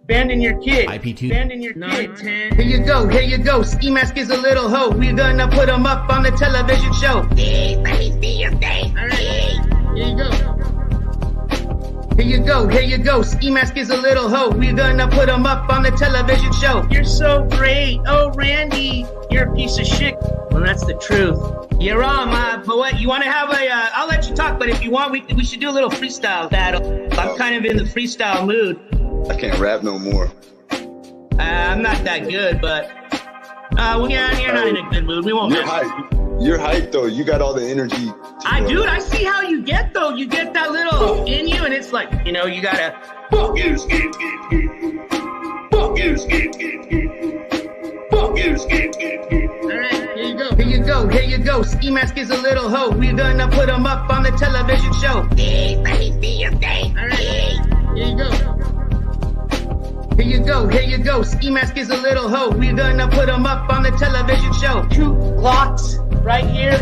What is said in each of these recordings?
Bending your kid. IP2. Bending your kid. 10. Here you go. Ski Mask is a little hoe. We're gonna put him up on the television show. Let me see your face. All right. Here you go. Here you go. Ski Mask is a little hoe. We're gonna put him up on the television show. You're so great. Oh, Randy, you're a piece of shit. Well, that's the truth. You're wrong, but what? You want to have I'll let you talk, but if you want, we should do a little freestyle battle. I'm kind of in the freestyle mood. I can't rap no more. I'm not that good, but yeah, you're not in a good mood. We won't. You're hyped though. You got all the energy. Dude, I see how you get though. You get that little in you, and it's like, you gotta fuck you, skip. Fuck you, skip. Fuck you, skip. All right, here you go. Here you go. Ski Mask is a little hoe. We're gonna put him up on the television show. Let me see your face. All right, here you go. Here you go. Ski Mask is a little hoe. We're gonna put him up on the television show. 2 locks right here,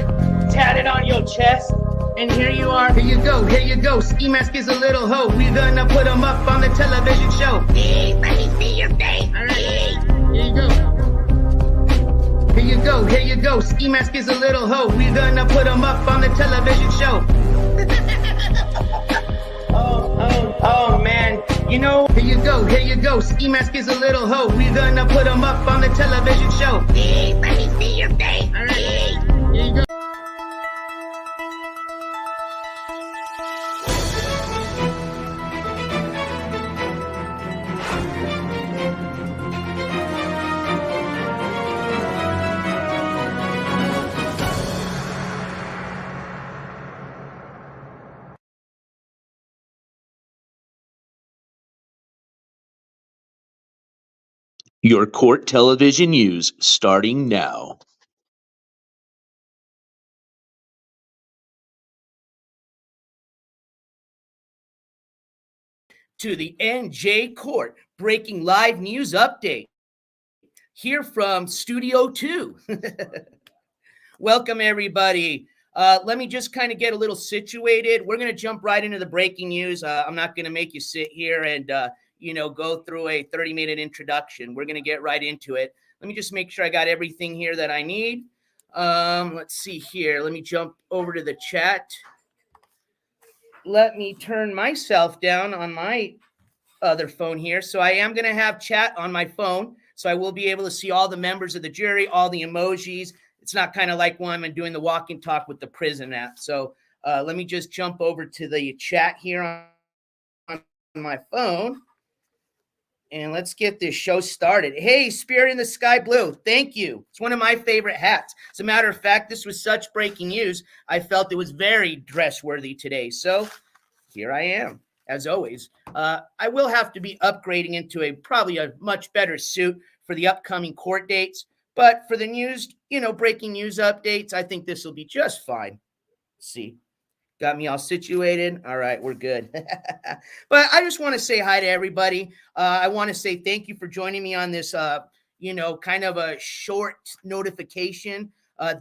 tatted on your chest, and here you are. Here you go. Ski Mask is a little hoe. We're gonna put him up on the television show. Let me see your face. All right, here you go. Here you go. Ski Mask is a little hoe. We're gonna put him up on the television show. Oh man. Here you go. Ski Mask is a little hoe. We're gonna put him up on the television show. Let me see your face. All right, here you go. Your court television news starting now. To the NJ Court breaking live news update. Here from Studio 2. Welcome, everybody. Let me just kind of get a little situated. We're going to jump right into the breaking news. I'm not going to make you sit here and go through a 30-minute introduction. We're going to get right into it. Let me just make sure I got everything here that I need. Let's see here. Let me jump over to the chat. Let me turn myself down on my other phone here. So I am going to have chat on my phone. So I will be able to see all the members of the jury, all the emojis. It's not kind of like when I'm doing the walk and talk with the prison app. So let me just jump over to the chat here on my phone. And let's get this show started. Hey, Spirit in the Sky Blue, thank you. It's one of my favorite hats. As a matter of fact, this was such breaking news, I felt it was very dress-worthy today. So here I am, as always. I will have to be upgrading into probably a much better suit for the upcoming court dates. But for the news, breaking news updates, I think this will be just fine. Let's see. Got me all situated. All right, we're good. But I just want to say hi to everybody. I want to say thank you for joining me on this, kind of a short notification.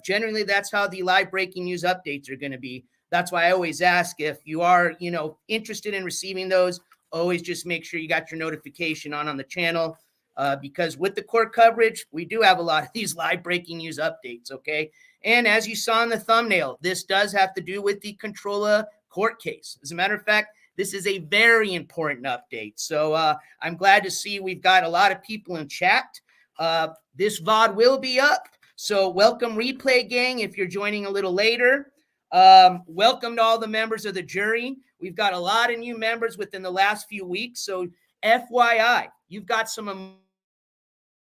Generally, that's how the live breaking news updates are going to be. That's why I always ask if you are, interested in receiving those, always just make sure you got your notification on the channel. Because with the court coverage, we do have a lot of these live breaking news updates, okay? And as you saw in the thumbnail, this does have to do with the Controlla court case. As a matter of fact, this is a very important update. So I'm glad to see we've got a lot of people in chat. This VOD will be up. So welcome, replay gang, if you're joining a little later. Welcome to all the members of the jury. We've got a lot of new members within the last few weeks. So FYI, you've got some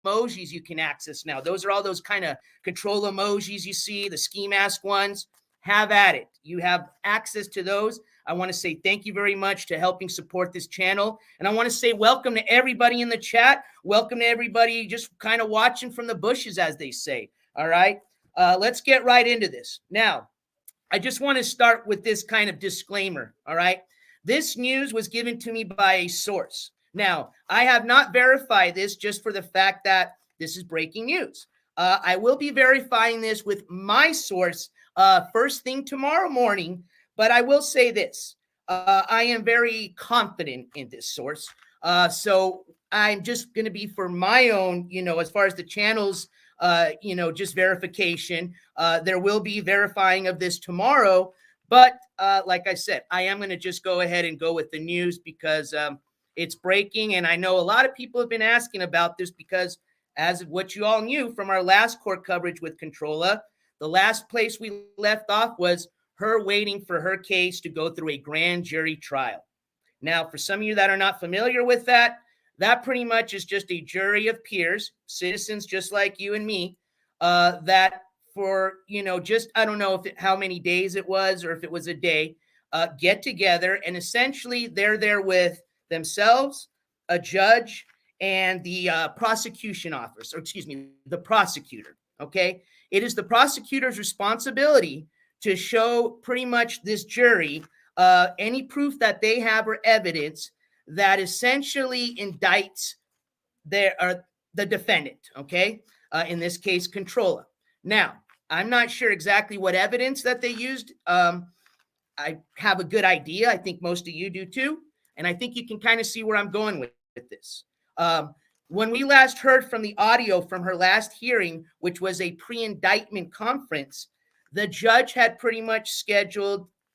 emojis you can access now. Those are all those kind of control emojis you see, the ski mask ones. Have at it. You have access to those. I want to say thank you very much to helping support this channel. And I want to say welcome to everybody in the chat. Welcome to everybody just kind of watching from the bushes, as they say. All right. Let's get right into this. Now, I just want to start with this kind of disclaimer. All right. This news was given to me by a source. Now, I have not verified this just for the fact that this is breaking news. I will be verifying this with my source first thing tomorrow morning, but I will say this. I am very confident in this source. So I'm just going to be for my own, as far as the channels, just verification. There will be verifying of this tomorrow. But like I said, I am going to just go ahead and go with the news because it's breaking. And I know a lot of people have been asking about this because, as what you all knew from our last court coverage with Controlla, the last place we left off was her waiting for her case to go through a grand jury trial. Now, for some of you that are not familiar with that, that pretty much is just a jury of peers, citizens just like you and me, that for, just, I don't know how many days it was or if it was a day, get together, and essentially they're there with themselves, a judge, and the prosecution officer, or excuse me, the prosecutor, okay? It is the prosecutor's responsibility to show pretty much this jury any proof that they have or evidence that essentially indicts the defendant, okay? In this case, Controlla. Now, I'm not sure exactly what evidence that they used. I have a good idea. I think most of you do too. And I think you can kind of see where I'm going with this. When we last heard from the audio from her last hearing, which was a pre-indictment conference, the judge had pretty much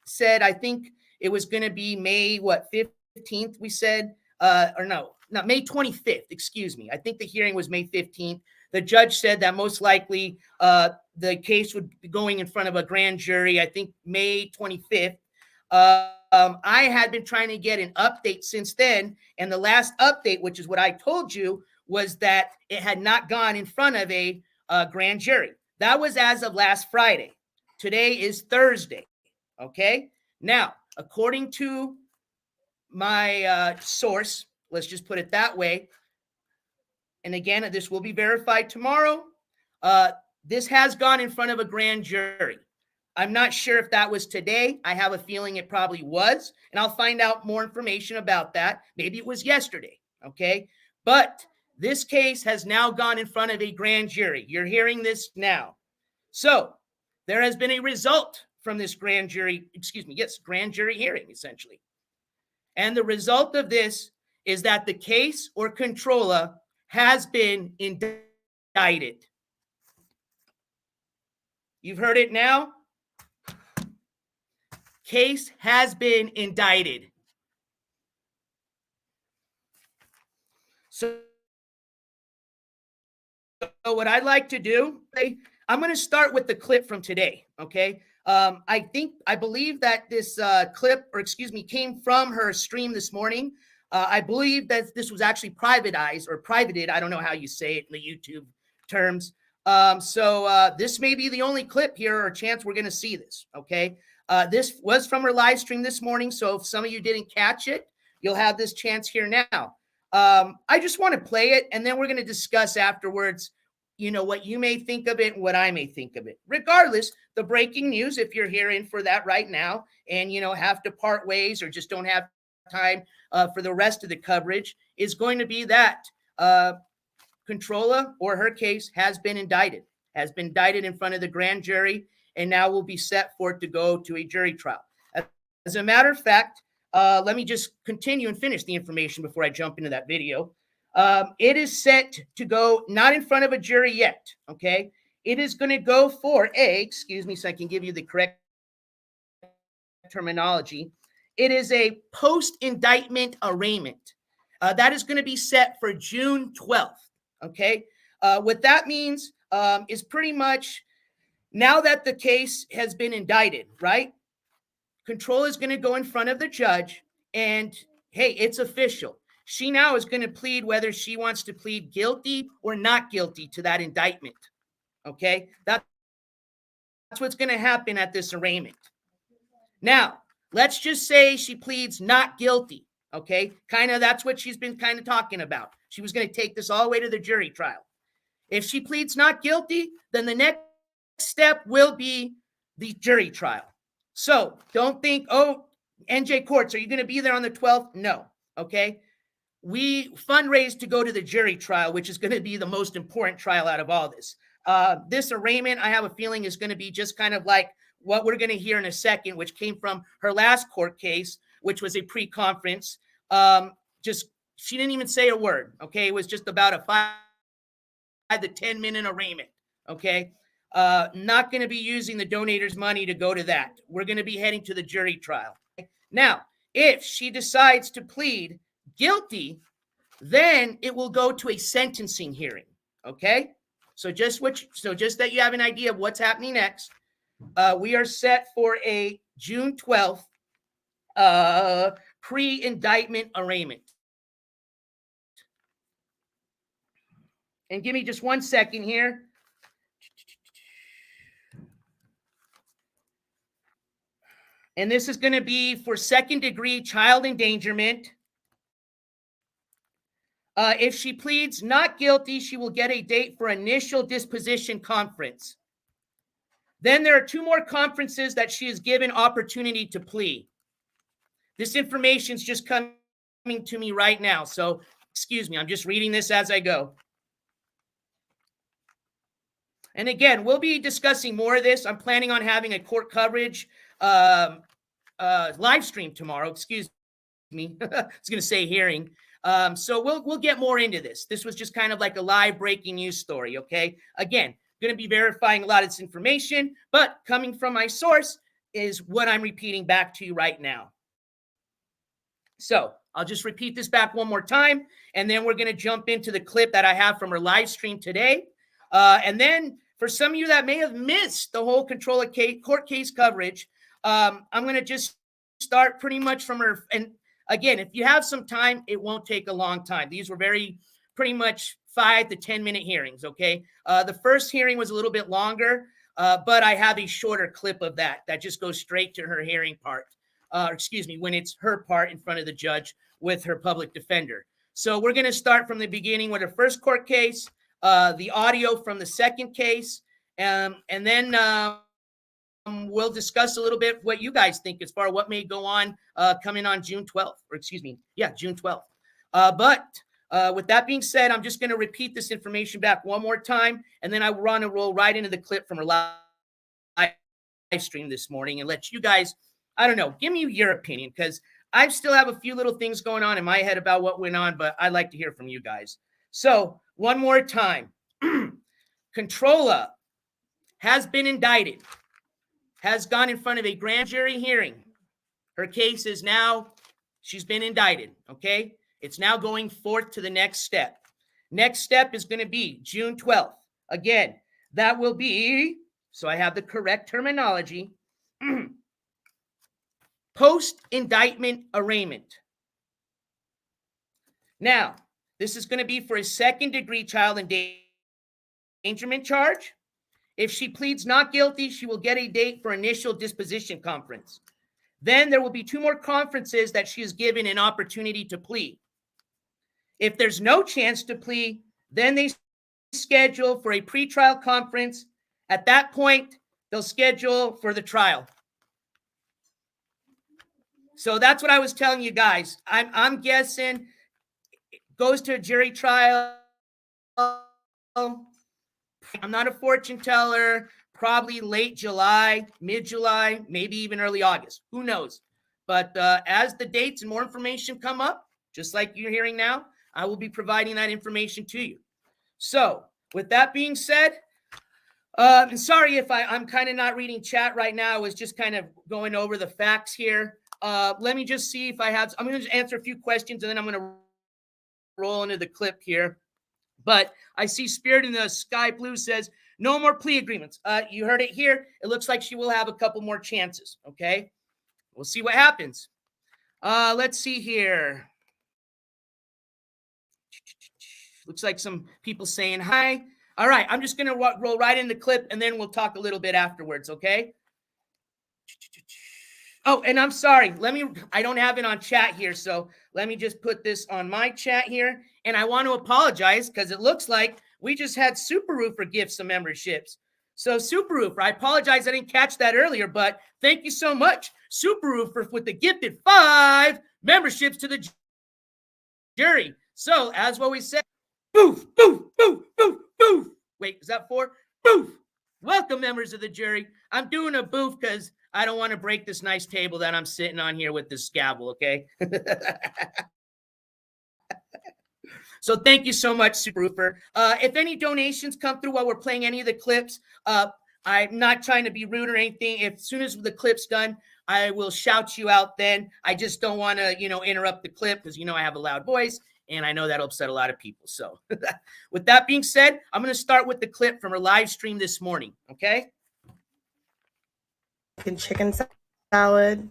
said, I think it was going to be May, 15th, we said, or no, not May 25th, excuse me. I think the hearing was May 15th. The judge said that most likely the case would be going in front of a grand jury, I think May 25th. I had been trying to get an update since then, and the last update, which is what I told you, was that it had not gone in front of a grand jury. That was as of last Friday. Today is Thursday, okay? Now, according to my source, let's just put it that way, and again, this will be verified tomorrow, this has gone in front of a grand jury. I'm not sure if that was today. I have a feeling it probably was, and I'll find out more information about that. Maybe it was yesterday, okay? But this case has now gone in front of a grand jury. You're hearing this now. So there has been a result from this grand jury hearing, essentially. And the result of this is that the case or Controlla has been indicted. You've heard it now. Case has been indicted. So what I'd like to do, I'm going to start with the clip from today, okay? I believe that this clip, came from her stream this morning. I believe that this was actually privatized or privated. I don't know how you say it in the YouTube terms. So this may be the only clip here or chance we're going to see this, okay? This was from her live stream this morning, so if some of you didn't catch it, you'll have this chance here now. I just want to play it, and then we're going to discuss afterwards, what you may think of it and what I may think of it. Regardless, the breaking news, if you're hearing for that right now and, have to part ways or just don't have time for the rest of the coverage, is going to be that Controlla, or her case, has been indicted in front of the grand jury, and now will be set for it to go to a jury trial. As a matter of fact, let me just continue and finish the information before I jump into that video. It is set to go not in front of a jury yet, okay? It is going to go for so I can give you the correct terminology. It is a post-indictment arraignment. That is going to be set for June 12th, okay? What that means is pretty much, now that the case has been indicted, right? Controlla is going to go in front of the judge, and hey, it's official. She now is going to plead whether she wants to plead guilty or not guilty to that indictment. Okay? That's what's going to happen at this arraignment. Now, let's just say she pleads not guilty. Okay? That's what she's been kind of talking about. She was going to take this all the way to the jury trial. If she pleads not guilty, then the next step will be the jury trial. So don't think, NJCourts, are you going to be there on the 12th? No. Okay? We fundraised to go to the jury trial, which is going to be the most important trial out of all this. This arraignment, I have a feeling, is going to be just kind of like what we're going to hear in a second, which came from her last court case, which was a pre-conference, just She didn't even say a word. Okay. It was just about a 5 to 10 minute arraignment. Okay. Not going to be using the donator's money to go to that. We're going to be heading to the jury trial. Now, if she decides to plead guilty, then it will go to a sentencing hearing. Okay. So just that you have an idea of what's happening next. We are set for a June 12th pre-indictment arraignment. And give me just 1 second here. And this is going to be for second-degree child endangerment. If she pleads not guilty, she will get a date for initial disposition conference. Then there are 2 more conferences that she is given opportunity to plead. This information is just coming to me right now. So, excuse me, I'm just reading this as I go. And again, we'll be discussing more of this. I'm planning on having a court coverage live stream tomorrow. Excuse me. I was going to say hearing. So we'll get more into this. This was just kind of like a live breaking news story. Okay. Again, going to be verifying a lot of this information, but coming from my source is what I'm repeating back to you right now. So I'll just repeat this back one more time, and then we're going to jump into the clip that I have from her live stream today. And then for some of you that may have missed the whole Controlla court case coverage, I'm going to just start pretty much from her. And again, if you have some time, it won't take a long time. These were pretty much 5 to 10 minute hearings. Okay. The first hearing was a little bit longer, but I have a shorter clip of that just goes straight to her hearing part. When it's her part in front of the judge with her public defender. So we're going to start from the beginning with her first court case, the audio from the second case, and then we'll discuss a little bit what you guys think as far as what may go on coming on June 12th, June 12th. But with that being said, I'm just going to repeat this information back one more time, and then I want to roll right into the clip from her live stream this morning and let you guys, I don't know, give me your opinion, because I still have a few little things going on in my head about what went on, but I'd like to hear from you guys. So one more time, Controlla has been indicted, has gone in front of a grand jury hearing. Her case is now, she's been indicted, okay? It's now going forth to the next step. Next step is going to be June 12th. Again, that will be, so I have the correct terminology, post-indictment arraignment. Now, this is going to be for a second-degree child endangerment charge. If she pleads not guilty, she will get a date for initial disposition conference. Then there will be 2 more conferences that she is given an opportunity to plead. If there's no chance to plead, then they schedule for a pretrial conference. At that point, they'll schedule for the trial. So that's what I was telling you guys. I'm guessing it goes to a jury trial. I'm not a fortune teller. Probably late July, mid-July, maybe even early August. Who knows? But as the dates and more information come up, just like you're hearing now, I will be providing that information to you. So with that being said, and sorry if I'm kind of not reading chat right now. I was just kind of going over the facts here. Let me just see if I'm going to answer a few questions, and then I'm going to roll into the clip here. But I see Spirit in the Sky Blue says, no more plea agreements. You heard it here. It looks like she will have a couple more chances, okay? We'll see what happens. Let's see here. Looks like some people saying hi. All right, I'm just going to roll right in the clip, and then we'll talk a little bit afterwards, okay? Oh, and I'm sorry. I don't have it on chat here, so let me just put this on my chat here. And I want to apologize because it looks like we just had Subaru for gifts of memberships. So Subaru, I apologize. I didn't catch that earlier, but thank you so much, Subaru, with the gifted 5 memberships to the jury. So as what we said, boof, boof, boof, boof, boof. Wait, is that 4? Boof. Welcome, members of the jury. I'm doing a boof because I don't want to break this nice table that I'm sitting on here with this gavel, okay? So thank you so much, Super Roofer. If any donations come through while we're playing any of the clips, I'm not trying to be rude or anything. As soon as the clip's done, I will shout you out then. I just don't want to, interrupt the clip because, I have a loud voice and I know that'll upset a lot of people. So with that being said, I'm going to start with the clip from our live stream this morning. Okay. Chicken salad.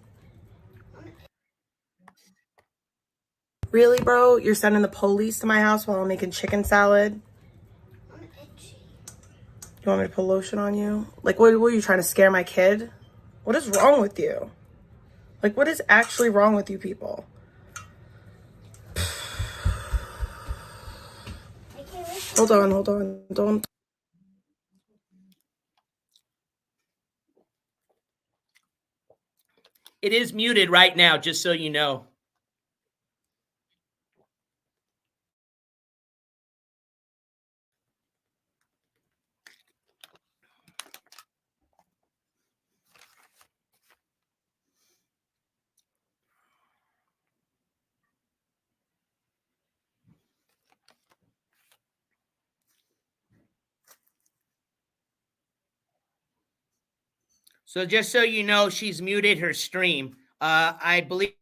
Really, bro? You're sending the police to my house while I'm making chicken salad? You want me to put lotion on you? Like, what were you trying to scare my kid? What is wrong with you? Like, what is actually wrong with you people? Hold on. Don't. It is muted right now, just so you know. So just so you know, she's muted her stream. I believe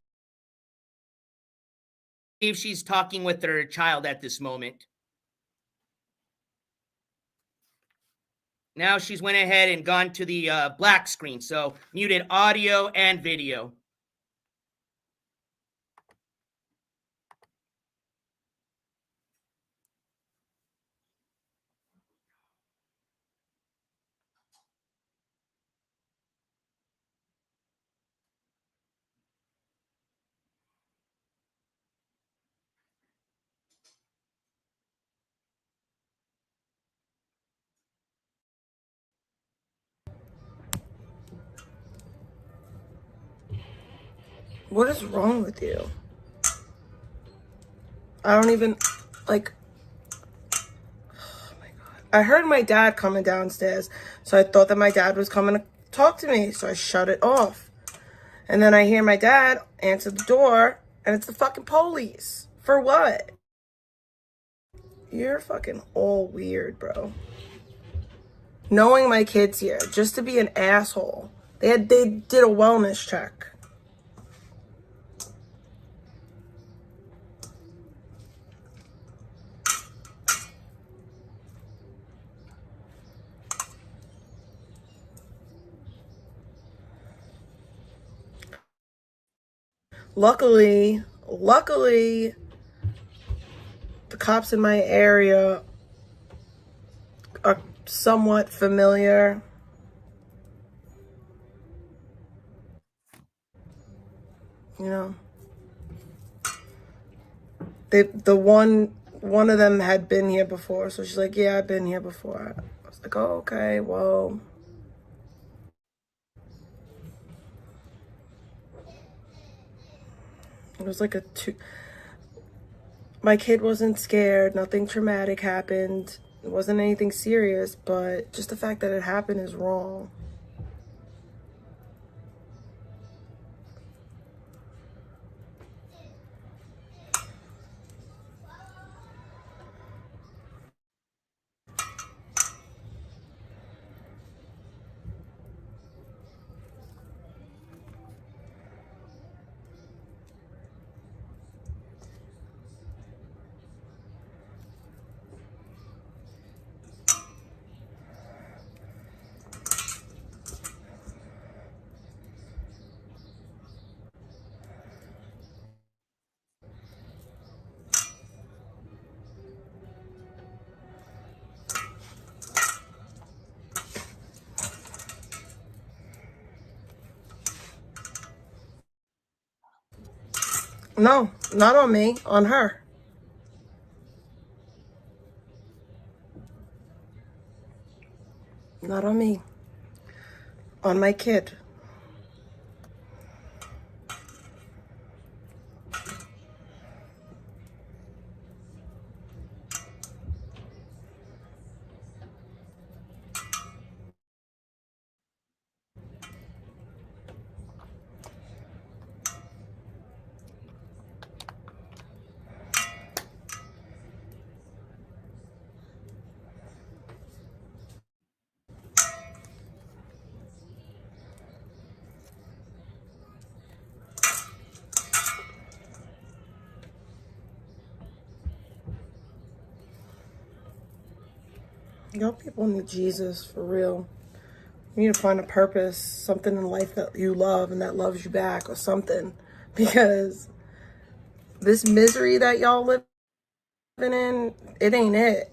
she's talking with her child at this moment. Now she's went ahead and gone to the black screen, so muted audio and video. What is wrong with you? I don't even, like, oh my God. I heard my dad coming downstairs, so I thought that my dad was coming to talk to me, so I shut it off. And then I hear my dad answer the door, and it's the fucking police. For what? You're fucking all weird, bro. Knowing my kid's here, just to be an asshole. They did a wellness check. Luckily, the cops in my area are somewhat familiar. You know, one of them had been here before, so she's like, "Yeah, I've been here before." I was like, "Oh, okay, well." It was like my kid wasn't scared, nothing traumatic happened. It wasn't anything serious, but just the fact that it happened is wrong. No, not on me, on her. Not on me. On my kid. Y'all people need Jesus for real. You need to find a purpose, something in life that you love and that loves you back or something. Because this misery that y'all living in, it ain't it.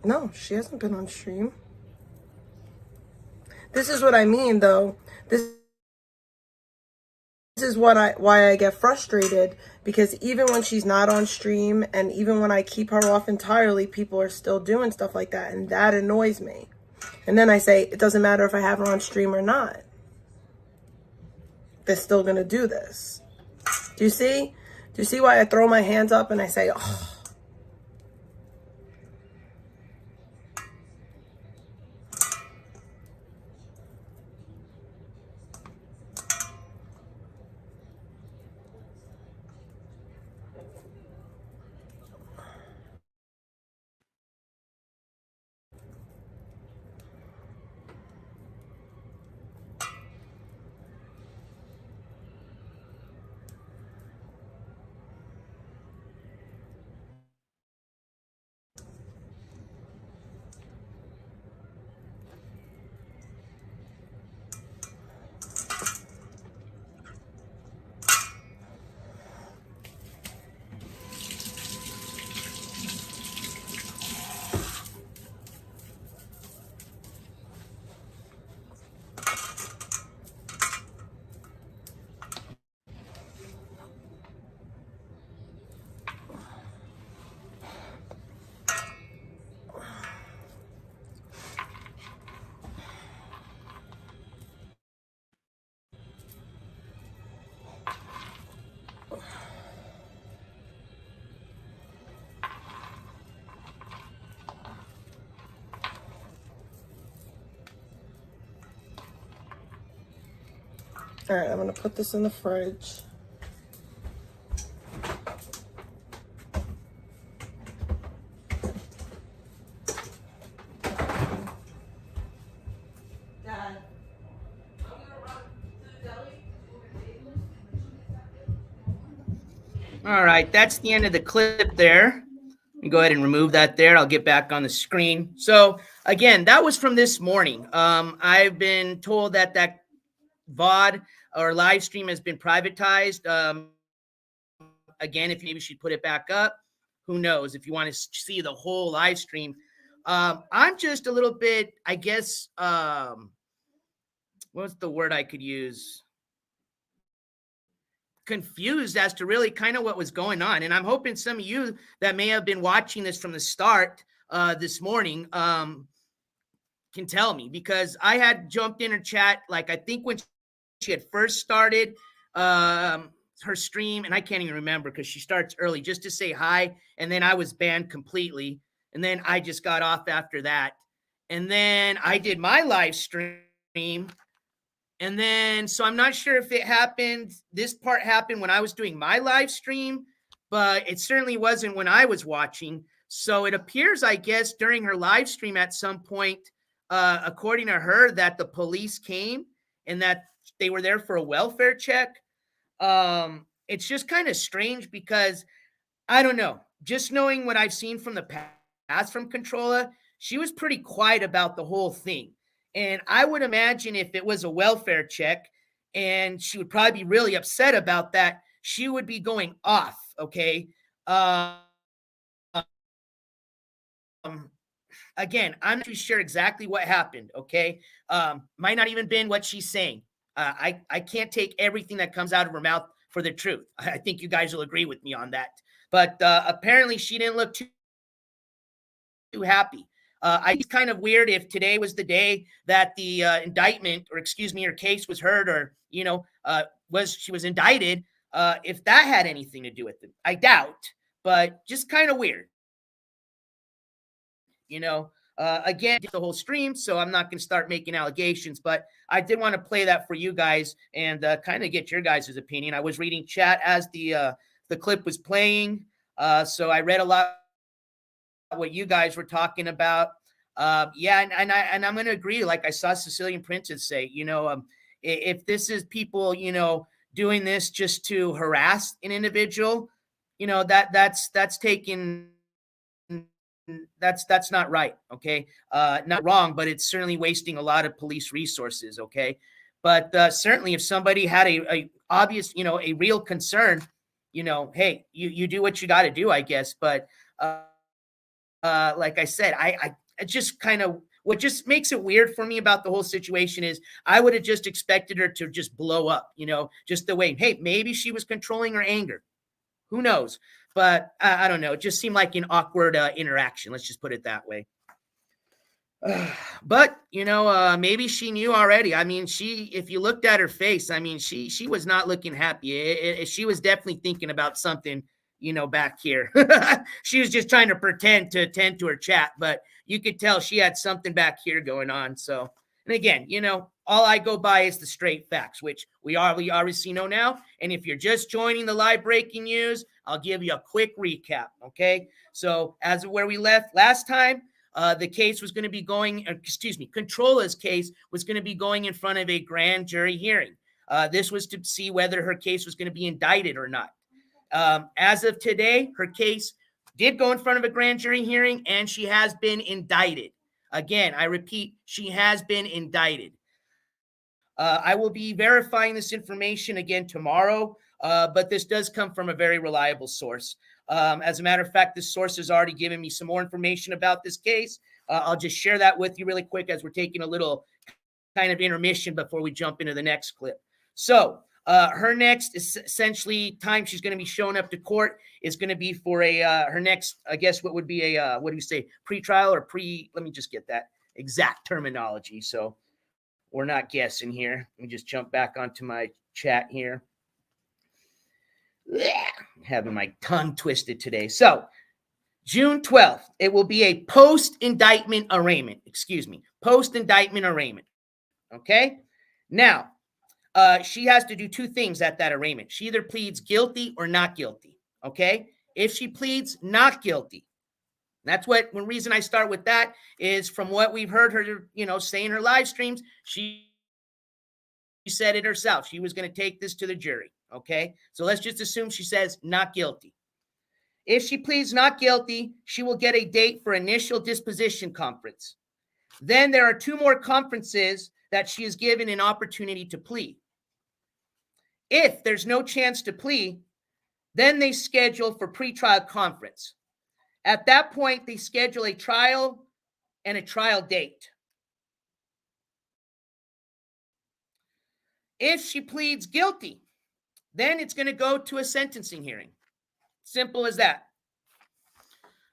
No, she hasn't been on stream. This is what I mean, though. This is why I get frustrated, because even when she's not on stream and even when I keep her off entirely, people are still doing stuff like that, and that annoys me. And then I say, it doesn't matter if I have her on stream or not. They're still going to do this. Do you see? Do you see why I throw my hands up and I say, oh. All right, I'm going to put this in the fridge. Dad, I'm going to run to the deli. All right, that's the end of the clip there. Let me go ahead and remove that there. I'll get back on the screen. So again, that was from this morning. I've been told that VOD or live stream has been privatized. Again, if maybe she'd put it back up, who knows? If you want to see the whole live stream, I'm just a little bit, I guess, what's the word I could use? Confused as to really kind of what was going on. And I'm hoping some of you that may have been watching this from the start this morning can tell me, because I had jumped in her chat, like I think when she had first started her stream, and I can't even remember because she starts early, just to say hi. And then I was banned completely. And then I just got off after that. And then I did my live stream. And then, so I'm not sure if it happened, this part happened when I was doing my live stream, but it certainly wasn't when I was watching. So it appears, I guess, during her live stream at some point, according to her, that the police came and that they were there for a welfare check. It's just kind of strange because I don't know, just knowing what I've seen from the past from Controlla, she was pretty quiet about the whole thing. And I would imagine if it was a welfare check and she would probably be really upset about that, she would be going off. Okay. Again, I'm not too sure exactly what happened. Okay. Might not even been what she's saying. I can't take everything that comes out of her mouth for the truth. I think you guys will agree with me on that. But apparently she didn't look too happy. It's kind of weird if today was the day that the indictment, or excuse me, her case was heard, or she was indicted. If that had anything to do with it, I doubt, but just kind of weird. Again, the whole stream, so I'm not going to start making allegations, but I did want to play that for you guys and kind of get your guys' opinion. I was reading chat as the clip was playing, so I read a lot of what you guys were talking about. Yeah, and I'm going to agree. Like I saw Sicilian Princess say, if this is people, doing this just to harass an individual, that's taking. That's not right. Okay. Not wrong, but it's certainly wasting a lot of police resources. Okay. But certainly if somebody had a obvious, a real concern, hey, you do what you got to do, I guess. But like I said, I just kind of, what just makes it weird for me about the whole situation is I would have just expected her to just blow up, just the way, hey, maybe she was controlling her anger. Who knows? But I don't know. It just seemed like an awkward interaction. Let's just put it that way. But, maybe she knew already. I mean, if you looked at her face, I mean, she was not looking happy. She was definitely thinking about something, back here. She was just trying to pretend to attend to her chat, but you could tell she had something back here going on. So, and again, all I go by is the straight facts, which we obviously know now. And if you're just joining the live breaking news, I'll give you a quick recap. Okay. So as of where we left last time, the case was going to be Controlla's case was going to be going in front of a grand jury hearing. This was to see whether her case was going to be indicted or not. As of today, her case did go in front of a grand jury hearing and she has been indicted. Again, I repeat, she has been indicted. I will be verifying this information again tomorrow, but this does come from a very reliable source. As a matter of fact, this source has already given me some more information about this case. I'll just share that with you really quick as we're taking a little kind of intermission before we jump into the next clip. So her next essentially time she's going to be showing up to court is going to be for her next, I guess, what would be a, what do you say, pretrial or let me just get that exact terminology. So we're not guessing here. Let me just jump back onto my chat here. I'm having my tongue twisted today. So June 12th, it will be a post-indictment arraignment. Post-indictment arraignment. Okay? Now, she has to do two things at that arraignment. She either pleads guilty or not guilty. Okay? If she pleads not guilty, that's one reason I start with that is from what we've heard her, say in her live streams, she said it herself. She was going to take this to the jury. Okay. So let's just assume she says not guilty. If she pleads not guilty, she will get a date for initial disposition conference. Then there are two more conferences that she is given an opportunity to plead. If there's no chance to plead, then they schedule for pretrial conference. At that point, they schedule a trial and a trial date. If she pleads guilty, then it's going to go to a sentencing hearing. Simple as that.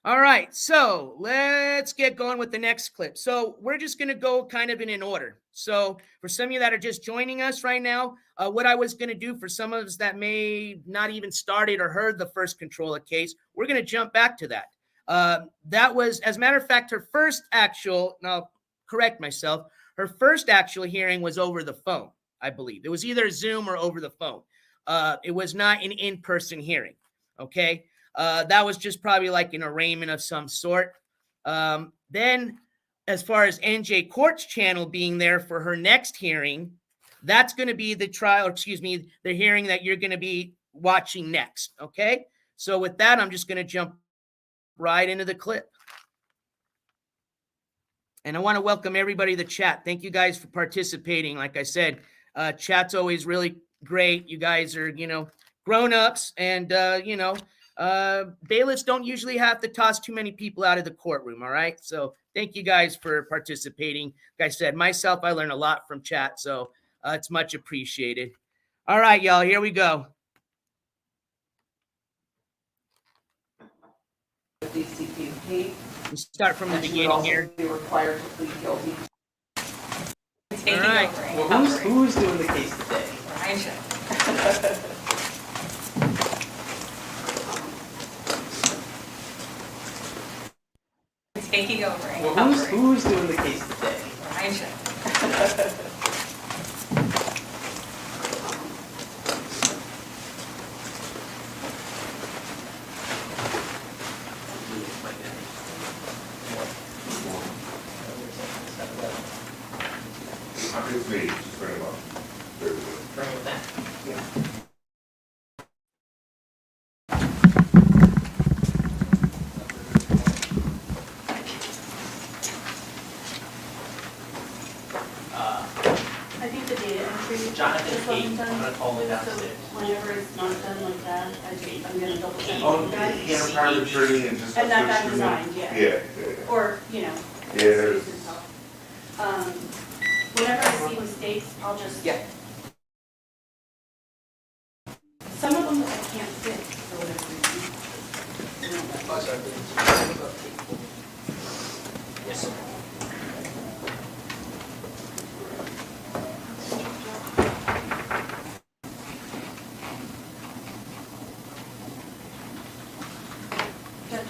All right, so let's get going with the next clip. So we're just going to go kind of in an order. So for some of you that are just joining us right now, what I was going to do for some of us that may not even started or heard the first Controlla case, we're going to jump back to that. That was, as a matter of fact, her first actual, now correct myself, her first actual hearing was over the phone, I believe. It was either Zoom or over the phone. It was not an in-person hearing, okay? That was just probably like an arraignment of some sort. Then, as far as NJCourts channel being there for her next hearing, that's going to be the the hearing that you're going to be watching next, okay? So with that, I'm just going to jump right into the clip. And I want to welcome everybody to the chat. Thank you guys for participating. Like I said, chat's always really great. You guys are, grown-ups and, bailiffs don't usually have to toss too many people out of the courtroom, all right? So thank you guys for participating. Like I said, myself, I learn a lot from chat, so it's much appreciated. All right, y'all, here we go. We start from the beginning here. Be required to plead guilty. All right. Well, who's doing the case today? Taking be over and Well, covering. who's doing the case today? I should. It's me, just bring him up. Bring it back. I think the data entry Jonathan just wasn't Kate, done. I'm gonna call him So downstairs. whenever it's not done like that, I'm gonna double check. Oh, with you guys. he had a private attorney and just. And that got switched to me. designed, yeah. Yeah. Or, you know. Yeah, there's- excuse himself. Whenever I see mistakes, I'll just. Yeah. Some of them I can't fix for whatever reason. Yes, sir. Judge.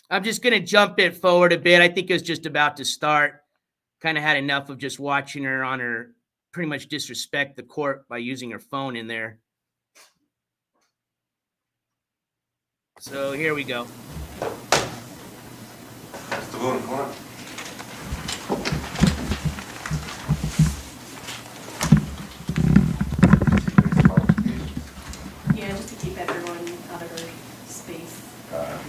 I'm just going to jump it forward a bit. I think it was just about to start. Kind of had enough of just watching her on her pretty much disrespect the court by using her phone in there. So here we go. Mr. Boone, come on. Yeah, just to keep everyone out of her space. Yeah.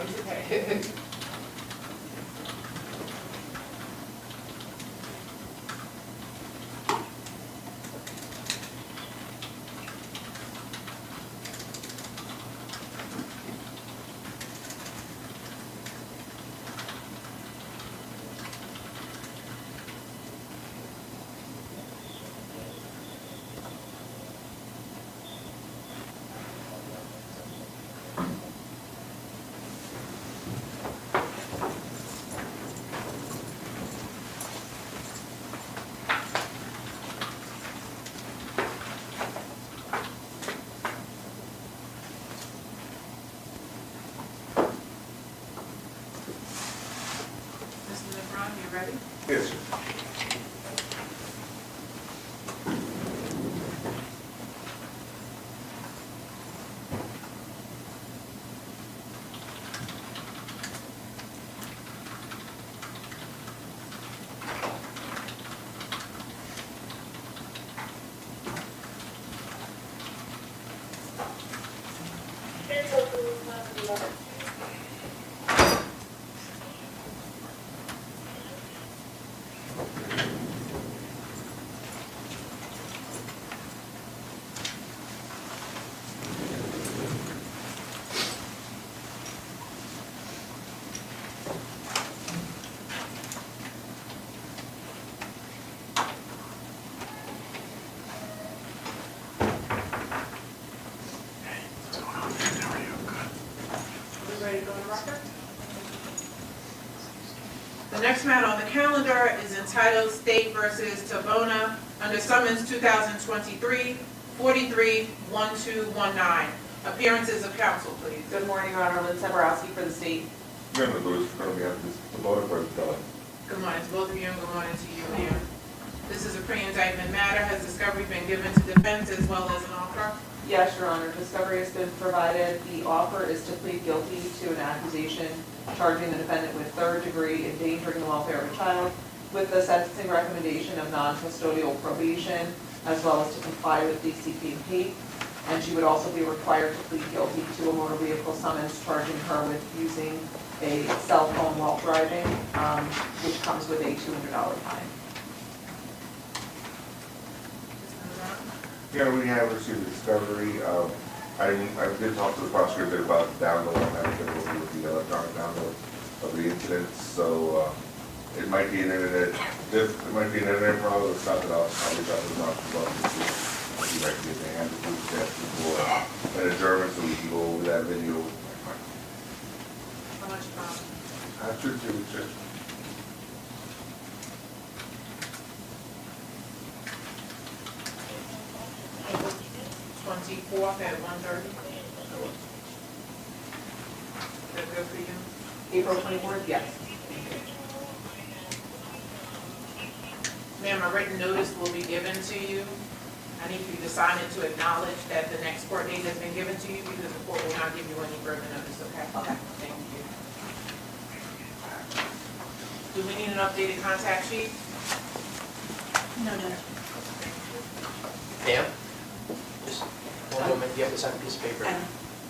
Okay. Mr. LeBron, you ready? Yes, sir. We ready to go to record? The next matter on the calendar is entitled State versus Tabona under summons 2023 43-1219. Appearances of counsel, please. Good morning, Your Honor. Lynn Seborowski for the state. Member Lewis, currently have this, the voter for the felon. Good morning to both of you and good morning to you, Mayor. This is a pre-indictment matter. Has discovery been given to defense as well as an offer? Yes, Your Honor. Discovery has been provided. The offer is to plead guilty to an accusation charging the defendant with third-degree endangering the welfare of a child with the sentencing recommendation of non-custodial probation, as well as to comply with DCP and PAPE. And she would also be required to plead guilty to a motor vehicle summons charging her with using a cell phone while driving, which comes with a $200 fine. Yeah, we have received discovery. I did talk to the prosecutor about the download on that, with the electronic download of the incident. So it might be an internet problem. It's not that I'll be talking about the prosecutor. He might be in the hand of the for an adjournment so we can go over that video. How much time? After two, just. 24th at 1:30. Is that good for you? April 24th, yes. Ma'am, a written notice will be given to you. I need you to sign it to acknowledge that the next court date has been given to you because the court will not give you any further notice, okay? Okay. Thank you. Do we need an updated contact sheet? No. Ma'am? Just one moment, you have to sign a piece of paper.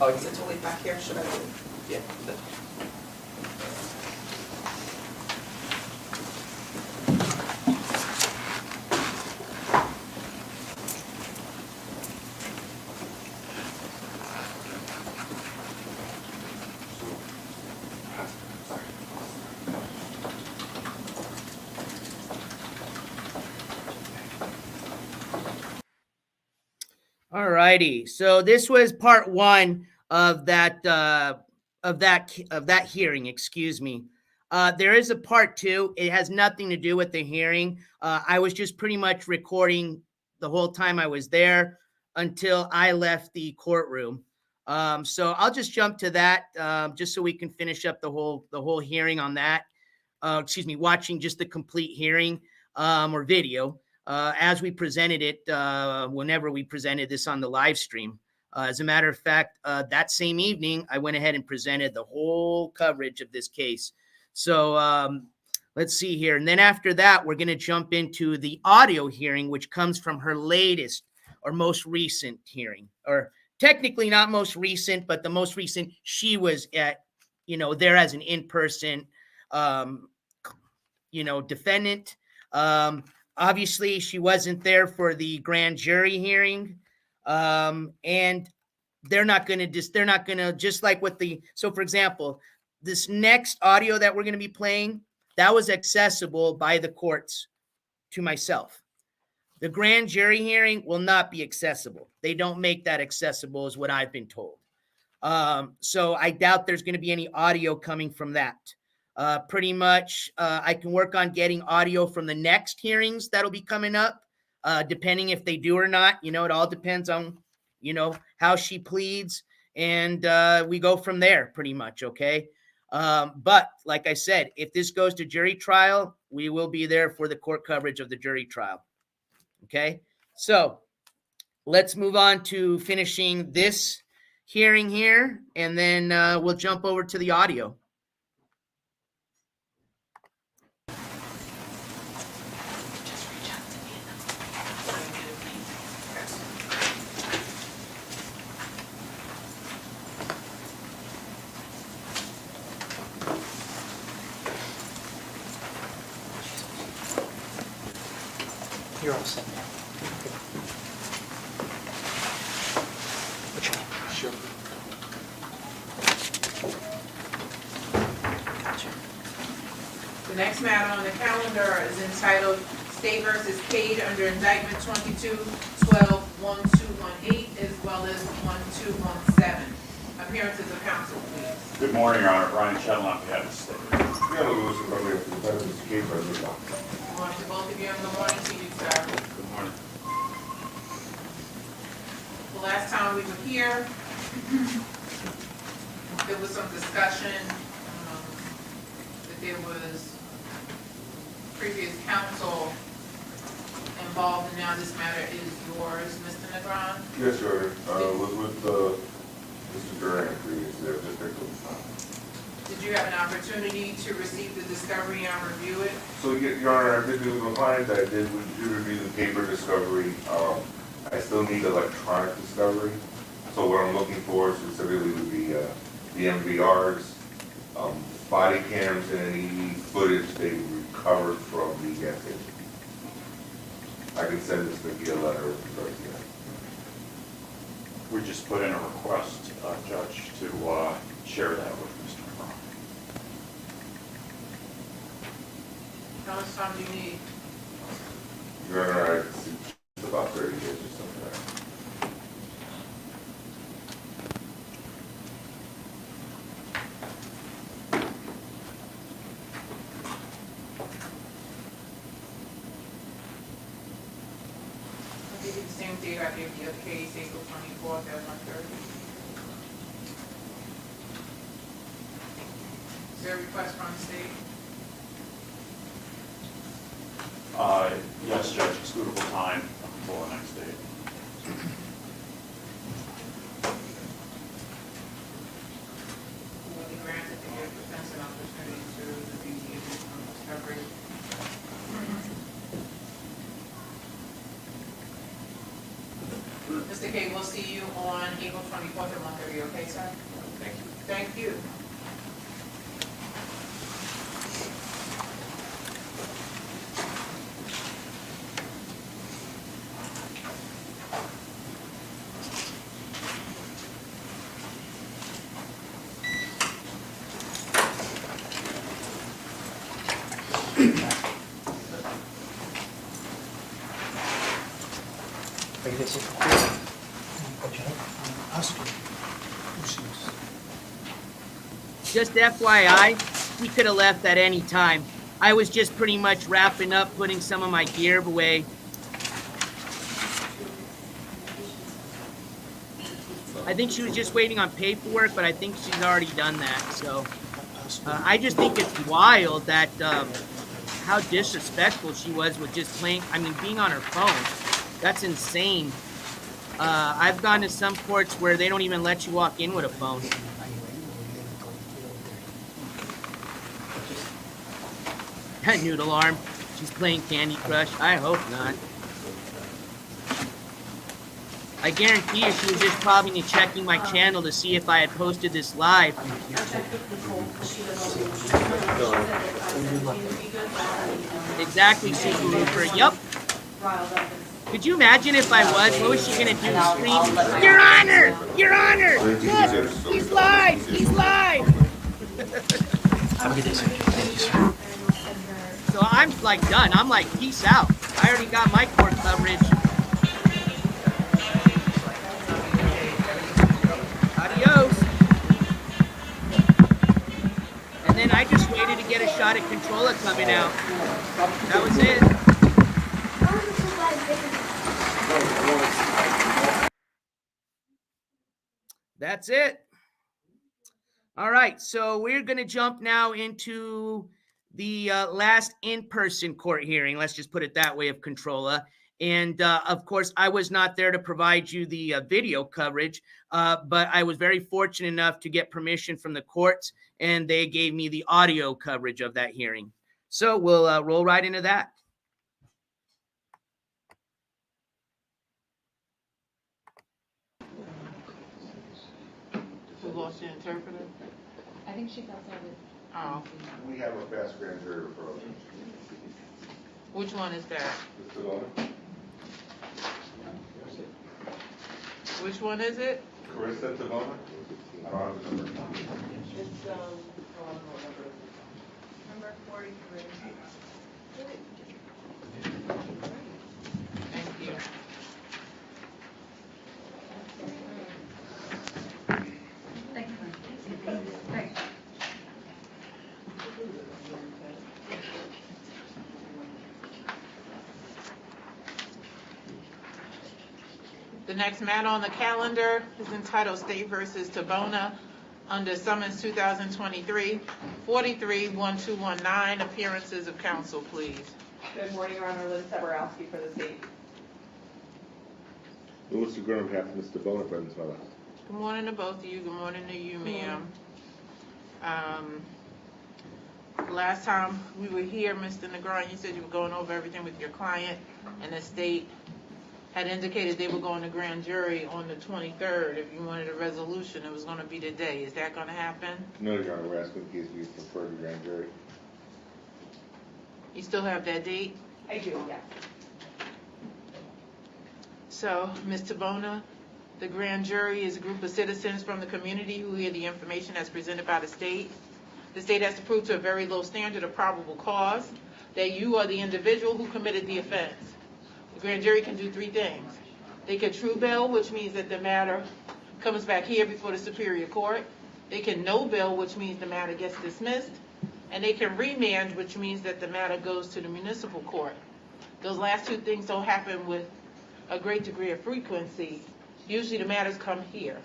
Oh, Is it to wait back here? Should I wait? yeah. All righty. So this was part one of that hearing. Excuse me. There is a part two. It has nothing to do with the hearing. I was just pretty much recording the whole time I was there until I left the courtroom. So I'll just jump to that just so we can finish up the whole hearing on that. Watching just the complete hearing or video. As we presented it, whenever we presented this on the live stream. As a matter of fact, that same evening, I went ahead and presented the whole coverage of this case. So let's see here. And then after that, we're going to jump into the audio hearing, which comes from her latest or most recent hearing, or technically not most recent, but the most recent she was there as an in-person, defendant. Obviously, she wasn't there for the grand jury hearing, and they're not going to just like with so for example, this next audio that we're going to be playing, that was accessible by the courts to myself. The grand jury hearing will not be accessible. They don't make that accessible, is what I've been told. So I doubt there's going to be any audio coming from that. Pretty much, I can work on getting audio from the next hearings that'll be coming up, depending if they do or not. It all depends on, how she pleads, and we go from there pretty much, okay? But like I said, if this goes to jury trial, we will be there for the court coverage of the jury trial, okay? So let's move on to finishing this hearing here, and then we'll jump over to the audio. You're all set now. What's your name? Sure. Gotcha. The next matter on the calendar is entitled State versus Cade under indictment 22-12-1218 as well as 1217. Appearances of counsel, please. Good morning, Your Honor. Brian Chettle on behalf of the state. Good morning to both of you, and good morning to you, sir. Good morning. The last time we were here, there was some discussion that there was previous counsel involved, and now this matter is yours, Mr. Negron. Yes, Your Honor. Was with Mr. Durant previously. I just picked up the file. Did you have an opportunity to receive the discovery and review it? So, Your Honor, I did do the client. I did review the paper discovery. I still need electronic discovery. So what I'm looking for specifically would be the MVRs, body cams, and any footage they recovered from the gas station. I can send this via letter with regards to that. We just put in a request, Judge, to share that with Mr. McCrum. How much time do you need? Your Honor, I suggest about 30 days or something like that. I'll give you the same date I gave the other case, April 24th at 1:30. Is there a request from the state? Yes, Judge, excludable time for the next date. Will be granted to give defense an opportunity to review the additional discovery. Mr. K, we'll see you on April 24th at 1:30, okay, sir? Thank you. Thank you. Are you guys here? Just FYI, he could have left at any time. I was just pretty much wrapping up, putting some of my gear away. I think she was just waiting on paperwork, but I think she's already done that. So I just think it's wild that how disrespectful she was with just being on her phone. That's insane. I've gone to some courts where they don't even let you walk in with a phone. That noodle arm. She's playing Candy Crush. I hope not. I guarantee you she was just probably checking my channel to see if I had posted this live. Exactly, Super Roofer. Yup. Could you imagine if I was? What was she gonna do? Scream, "Your Honor! Your Honor! Look! He's live! He's live!" Have a good day, sir. Thank you, sir. So I'm like done. I'm like, peace out. I already got my court coverage. Adios. And then I just waited to get a shot at Controlla coming out. That was it. That's it. All right, so we're going to jump now into the last in-person court hearing, let's just put it that way, of Controlla. And of course, I was not there to provide you the video coverage, but I was very fortunate enough to get permission from the courts, and they gave me the audio coverage of that hearing. So we'll roll right into that. Who lost the interpreter? I think she's outside with. Oh, We have a fast grand jury referral. which one is that? Mr. Lawler? Which one is it? Carissa Tavona? I don't have the number. It's, Number 43. Thank you. Thanks. The next matter on the calendar is entitled State versus Tavona under summons 2023, 43-1219. Appearances of counsel, please. Good morning, Your Honor. Liz Seborowski for the state. Louis Segura on behalf of Mr. Bowen, Venezuela. Good morning to both of you. Good morning to you, ma'am. Last time we were here, Mr. Negron, you said you were going over everything with your client, and the state had indicated they were going to grand jury on the 23rd. If you wanted a resolution, it was going to be today. Is that going to happen? No, Your Honor, we're asking the case be referred to grand jury. You still have that date? I do, yes. So, Ms. Tavona, the grand jury is a group of citizens from the community who hear the information that's presented by the state. The state has to prove to a very low standard of probable cause that you are the individual who committed the offense. The grand jury can do three things. They can true bill, which means that the matter comes back here before the Superior Court. They can no bill, which means the matter gets dismissed. And they can remand, which means that the matter goes to the municipal court. Those last two things don't happen with a great degree of frequency. Usually the matters come here.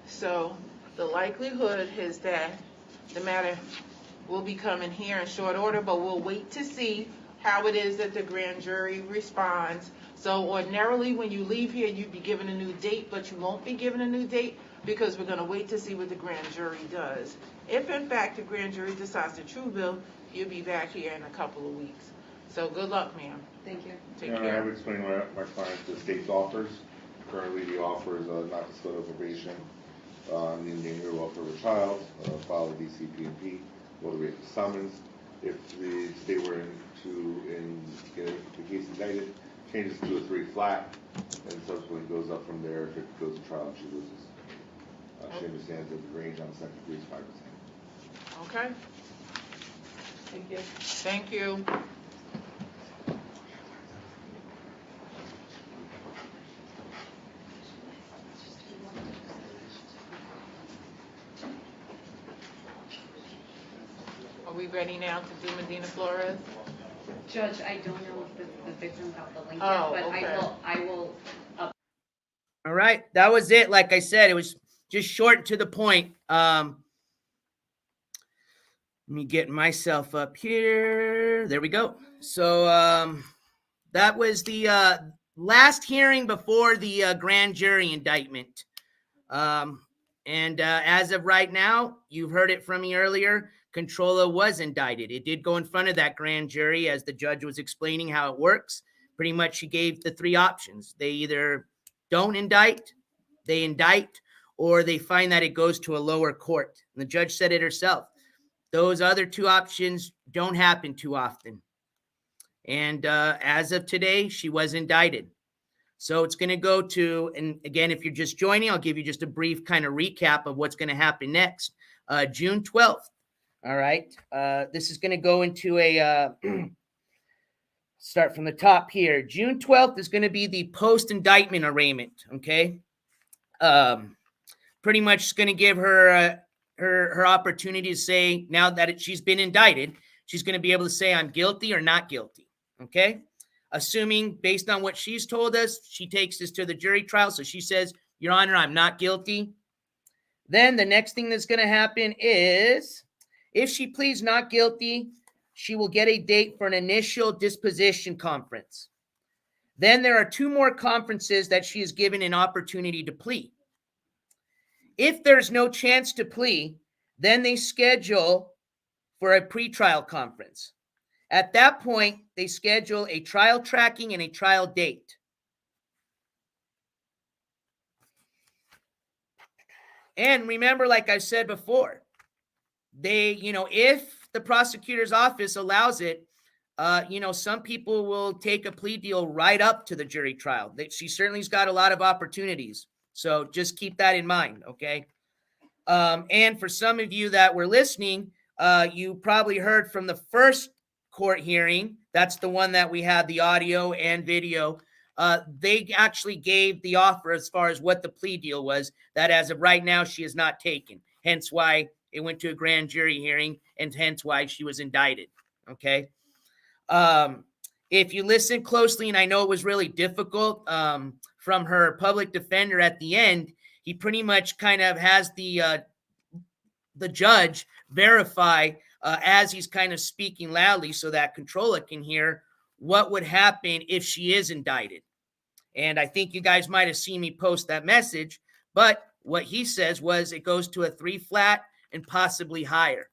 So the likelihood is that the matter will be coming here in short order, but we'll wait to see how it is that the grand jury responds. So ordinarily when you leave here, you'd be given a new date, but you won't be given a new date because we're going to wait to see what the grand jury does. If in fact the grand jury decides to true bill, you'll be back here in a couple of weeks. So good luck, ma'am. Thank you. Take Your Honor, I care. have explained my client the state's offers. Currently, the offer is not to split over probation on the endangered welfare of a child, file a DCP&P, motivate the summons. If the state were to get the case indicted, changes to a 3 flat, and subsequently goes up from there. If it goes to trial, she loses. She understands that the range on the second degree is 5 to 10. Okay. Thank you. Thank you. Are we ready now to do Medina Flores? Judge, I don't know if the victim got the link Oh, yet, but okay. I will. All right, that was it. Like I said, it was just short and to the point. Let me get myself up here. There we go. So that was the last hearing before the grand jury indictment. And as of right now, you've heard it from me earlier, Controlla was indicted. It did go in front of that grand jury as the judge was explaining how it works. Pretty much she gave the three options. They either don't indict, they indict, or they find that it goes to a lower court. And the judge said it herself. Those other two options don't happen too often. And as of today, she was indicted. So it's going to go to, and again, if you're just joining, I'll give you just a brief kind of recap of what's going to happen next. June 12th. All right. This is going to go into a, start from the top here. June 12th is going to be the post-indictment arraignment. Okay. Pretty much going to give her her opportunity to say, now that she's been indicted, she's going to be able to say, I'm guilty or not guilty. Okay. Assuming based on what she's told us, she takes this to the jury trial. So she says, Your Honor, I'm not guilty. Then the next thing that's going to happen is if she pleads not guilty, she will get a date for an initial disposition conference. Then there are two more conferences that she is given an opportunity to plea. If there's no chance to plea, then they schedule for a pretrial conference. At that point, they schedule a trial tracking and a trial date. And remember, like I said before, they, if the prosecutor's office allows it, some people will take a plea deal right up to the jury trial. She certainly's got a lot of opportunities. So just keep that in mind, okay? And for some of you that were listening, you probably heard from the first court hearing. That's the one that we had the audio and video. They actually gave the offer as far as what the plea deal was, that as of right now, she is not taken. Hence why it went to a grand jury hearing and hence why she was indicted. Okay. If you listen closely, and I know it was really difficult from her public defender at the end, he pretty much kind of has the judge verify as he's kind of speaking loudly so that Controlla can hear what would happen if she is indicted. And I think you guys might have seen me post that message, but what he says was it goes to a 3 flat and possibly higher.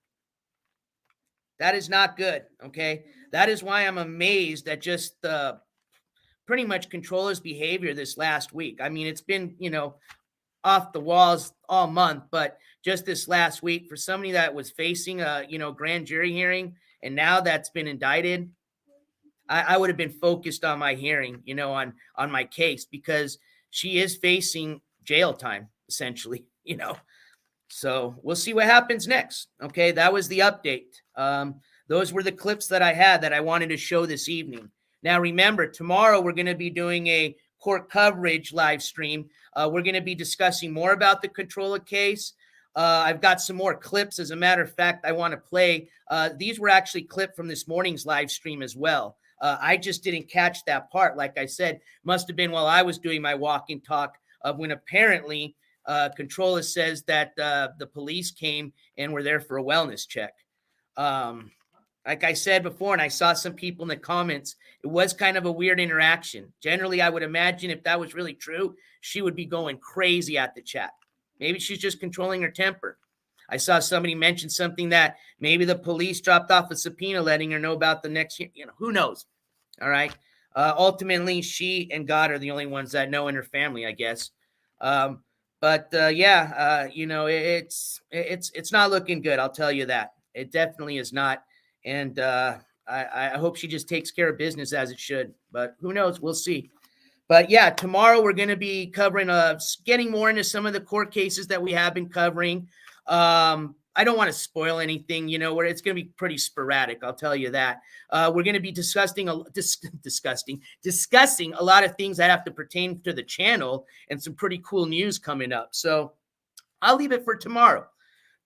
That is not good, okay? That is why I'm amazed at just pretty much Controlla's behavior this last week. I mean, it's been, off the walls all month, but just this last week for somebody that was facing a, grand jury hearing and now that's been indicted, I would have been focused on my hearing, on my case, because she is facing jail time, essentially, So we'll see what happens next. Okay, that was the update. Those were the clips that I had that I wanted to show this evening. Now, remember, tomorrow we're going to be doing a court coverage live stream. We're going to be discussing more about the Controlla case. I've got some more clips. As a matter of fact, I want to play. These were actually clipped from this morning's live stream as well. I just didn't catch that part. Like I said, must have been while I was doing my walk and talk of when apparently Controlla says that the police came and were there for a wellness check. Like I said before, and I saw some people in the comments, it was kind of a weird interaction. Generally, I would imagine if that was really true, she would be going crazy at the chat. Maybe she's just controlling her temper. I saw somebody mention something that maybe the police dropped off a subpoena letting her know about the next, who knows? All right. Ultimately, she and God are the only ones that know in her family, I guess. It's not looking good. I'll tell you that. It definitely is not. And I hope she just takes care of business as it should. But who knows? We'll see. But yeah, tomorrow we're going to be covering, getting more into some of the court cases that we have been covering. I don't want to spoil anything, where it's going to be pretty sporadic. I'll tell you that. We're going to be discussing a lot of things that have to pertain to the channel and some pretty cool news coming up. So I'll leave it for tomorrow.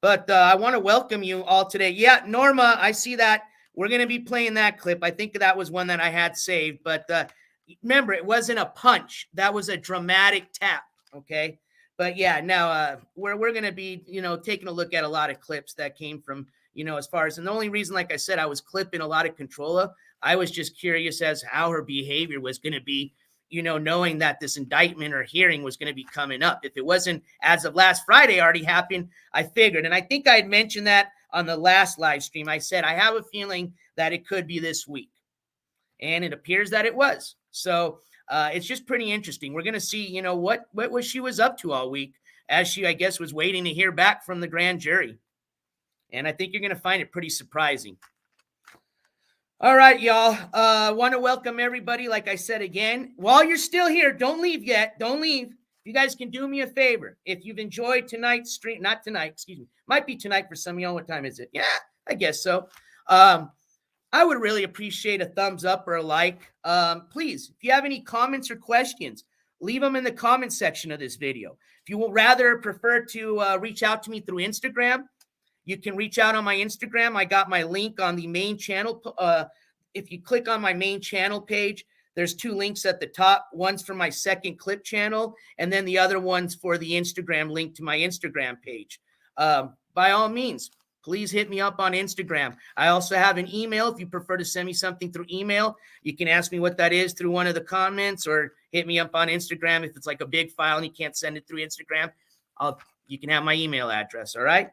But I want to welcome you all today. Yeah, Norma, I see that. We're going to be playing that clip. I think that was one that I had saved. But remember, it wasn't a punch. That was a dramatic tap, okay? But yeah, now we're going to be, taking a look at a lot of clips that came from, as far as, and the only reason, like I said, I was clipping a lot of Controlla, I was just curious as how her behavior was going to be, knowing that this indictment or hearing was going to be coming up. If it wasn't as of last Friday already happened, I figured, and I think I had mentioned that on the last live stream. I said, I have a feeling that it could be this week. And it appears that it was. So it's just pretty interesting. We're going to see, what she was up to all week as she, I guess, was waiting to hear back from the grand jury. And I think you're going to find it pretty surprising. All right, y'all. Want to welcome everybody. Like I said again, while you're still here, don't leave yet. Don't leave. You guys can do me a favor. If you've enjoyed tonight's stream, not tonight, excuse me. Might be tonight for some of y'all. What time is it? Yeah, I guess so. I would really appreciate a thumbs up or a like. Please, if you have any comments or questions, leave them in the comment section of this video. If you would rather prefer to reach out to me through Instagram, you can reach out on my Instagram. I got my link on the main channel. If you click on my main channel page, there's 2 links at the top. One's for my second clip channel, and then the other one's for the Instagram link to my Instagram page. By all means, please hit me up on Instagram. I also have an email. If you prefer to send me something through email, you can ask me what that is through one of the comments, or hit me up on Instagram. If it's like a big file and you can't send it through Instagram, you can have my email address, all right?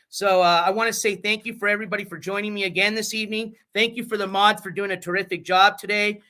So I want to say thank you for everybody for joining me again this evening. Thank you for the mods for doing a terrific job today.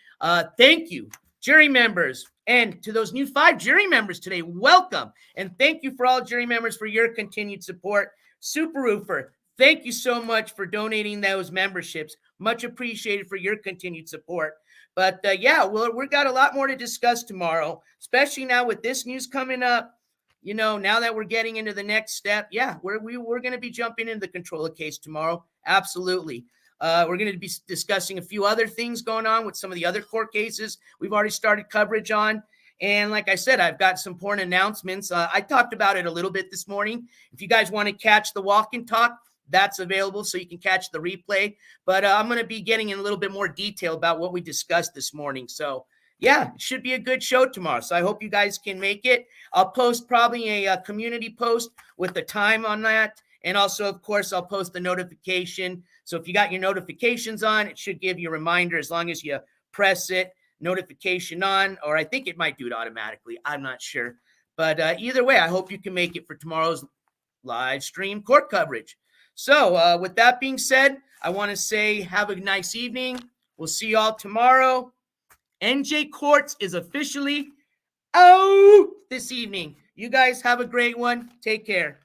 Thank you, jury members. And to those new 5 jury members today, welcome. And thank you for all jury members for your continued support. Super Roofer, thank you so much for donating those memberships. Much appreciated for your continued support. But yeah, we've got a lot more to discuss tomorrow, especially now with this news coming up. Now that we're getting into the next step, yeah, we're going to be jumping into the Controlla case tomorrow. Absolutely. We're going to be discussing a few other things going on with some of the other court cases we've already started coverage on. And like I said, I've got some important announcements. I talked about it a little bit this morning. If you guys want to catch the walk and talk, that's available so you can catch the replay. But I'm going to be getting in a little bit more detail about what we discussed this morning. So yeah, it should be a good show tomorrow. So I hope you guys can make it. I'll post probably a community post with the time on that. And also, of course, I'll post the notification. So if you got your notifications on, it should give you a reminder as long as you press it, notification on, or I think it might do it automatically. I'm not sure. But either way, I hope you can make it for tomorrow's live stream court coverage. So with that being said, I want to say have a nice evening. We'll see you all tomorrow. NJCourts is officially out this evening. You guys have a great one. Take care.